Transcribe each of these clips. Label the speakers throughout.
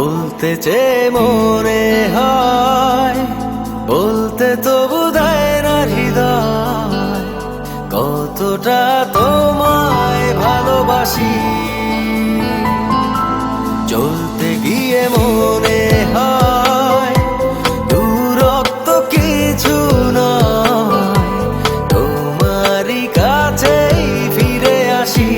Speaker 1: বলতে চেয়ে মনে হয়, বলতে তো বোধহয় না হৃদয়, কতটা তোমায় ভালোবাসি। চলতে গিয়ে মনে হয় দূরত্ব কিছু নয়, তোমারই কাছেই ফিরে আসি।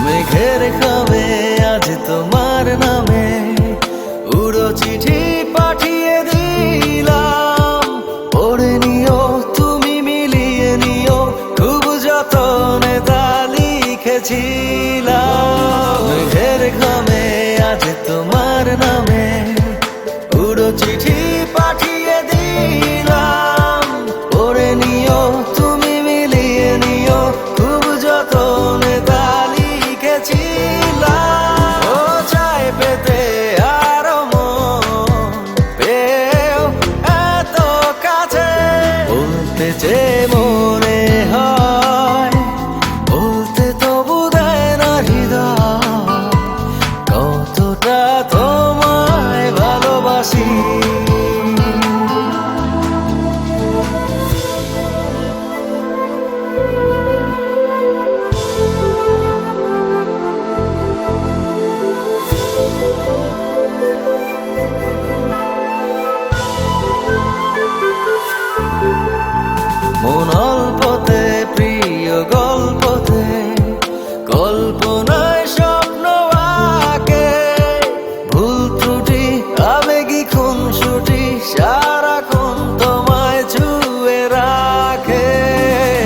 Speaker 1: মেঘের খামে আজ তোমার নামে উড়ো চিঠি পাঠিয়ে দিলাম, পড়ে নিও তুমি মিলিয়ে নিও, খুব যতনে তা লিখেছিলাম। মেঘের খামে আজ তোমার নামে উড়ো চিঠি পাঠিয়ে দিলাম, পড়ে নিও তুমি মিলিয়ে নিও, খুব যতনে তা যে মনে হয়, বলতে তো বোধহয় না হৃদয়, কতটা তোমায় ভালোবাসি। মন অল্পতে প্রিয় গল্পতে, কল্পনায় স্বপ্ন আঁকে, ভুল ত্রুটি আবেগী খুনসুটি সারাক্ষণ তোমায় ছুঁয়ে রাখে।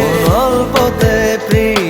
Speaker 1: মন অল্পতে প্রিয়